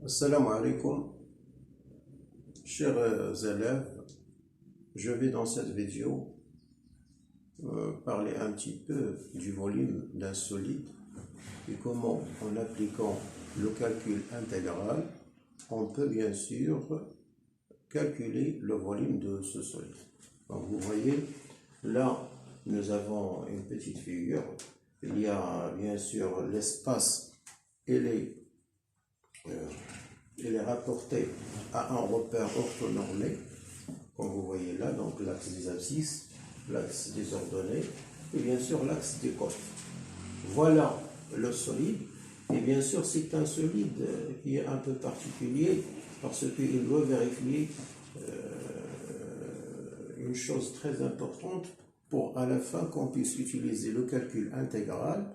Assalamu alaikum, chers élèves. Je vais dans cette vidéo parler un petit peu du volume d'un solide et comment, en appliquant le calcul intégral, on peut bien sûr calculer le volume de ce solide. Donc vous voyez, là, nous avons une petite figure. Il y a bien sûr l'espace et il est rapporté à un repère orthonormé, comme vous voyez là, donc l'axe des abscisses, l'axe des ordonnées, et bien sûr l'axe des côtes. Voilà le solide, et bien sûr c'est un solide qui est un peu particulier, parce qu'il doit vérifier une chose très importante pour à la fin qu'on puisse utiliser le calcul intégral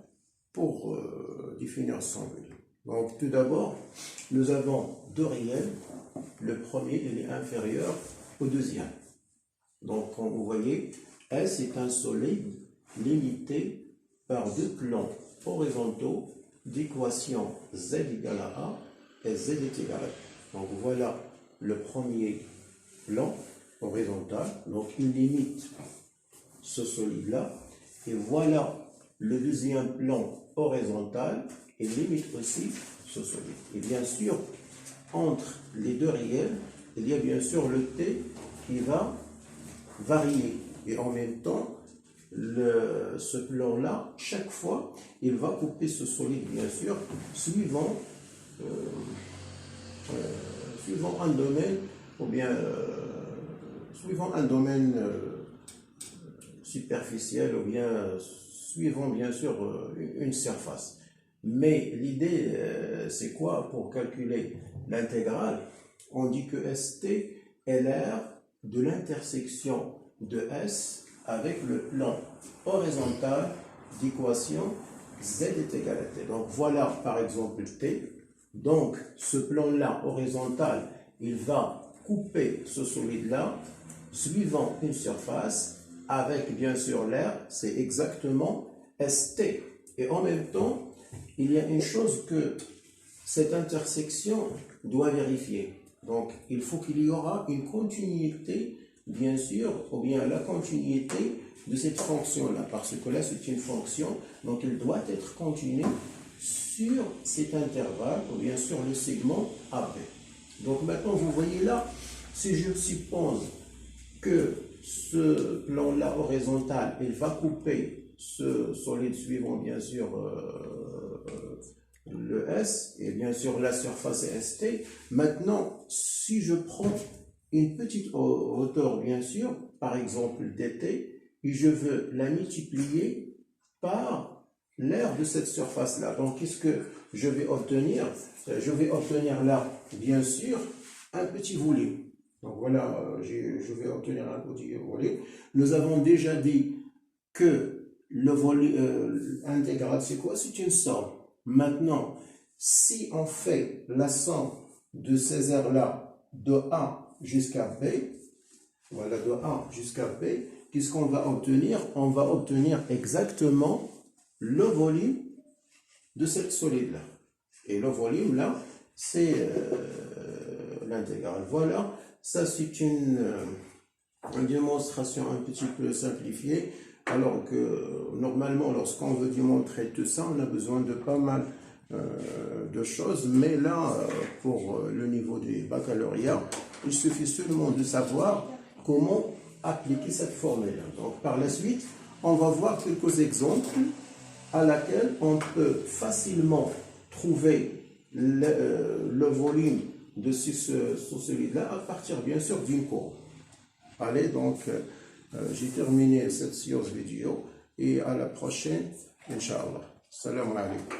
pour définir son volume. Donc tout d'abord, nous avons deux réels. Le premier, il est inférieur au deuxième. Donc comme vous voyez, S est un solide limité par deux plans horizontaux d'équation Z égale à A et Z est égal à A. Donc voilà le premier plan horizontal. Donc il limite ce solide-là. Et voilà le deuxième plan horizontal. Il limite aussi ce solide. Et bien sûr, entre les deux réels, il y a bien sûr le T qui va varier. Et en même temps, ce plan-là, chaque fois, il va couper ce solide, bien sûr, suivant un domaine, ou bien suivant un domaine superficiel, ou bien suivant, bien sûr, une surface. Mais l'idée, c'est quoi pour calculer l'intégrale? On dit que ST est l'aire de l'intersection de S avec le plan horizontal d'équation Z est égal à T. Donc voilà par exemple T. Donc ce plan-là horizontal, il va couper ce solide-là suivant une surface avec bien sûr l'aire, c'est exactement ST. Et en même temps, il y a une chose que cette intersection doit vérifier. Donc, il faut qu'il y aura une continuité, bien sûr, ou bien la continuité de cette fonction-là, parce que là, c'est une fonction, donc elle doit être continue sur cet intervalle, ou bien sur le segment AB. Donc, maintenant, vous voyez là, si je suppose que ce plan-là horizontal, il va couper ce solide suivant, bien sûr, le S, et bien sûr la surface est ST. Maintenant, si je prends une petite hauteur, bien sûr, par exemple dt, et je veux la multiplier par l'aire de cette surface-là. Donc, qu'est-ce que je vais obtenir? Je vais obtenir là, bien sûr, un petit volume. Donc voilà, je vais obtenir un petit volume. Nous avons déjà dit que le volume intégral, c'est quoi? C'est une somme. Maintenant, si on fait la somme de ces aires-là de A jusqu'à B, voilà, de A jusqu'à B, qu'est-ce qu'on va obtenir? On va obtenir exactement le volume de cette solide-là. Et le volume, là, c'est l'intégrale. Voilà, ça c'est une démonstration un petit peu simplifiée. Alors que normalement, lorsqu'on veut démontrer tout ça, on a besoin de pas mal de choses. Mais là, pour le niveau du baccalauréat, il suffit seulement de savoir comment appliquer cette formule. Donc, par la suite, on va voir quelques exemples à laquelle on peut facilement trouver le volume de celui-là à partir, bien sûr, d'une courbe. Allez, donc, j'ai terminé cette séance vidéo et à la prochaine, Inch'Allah. Salam alaikum.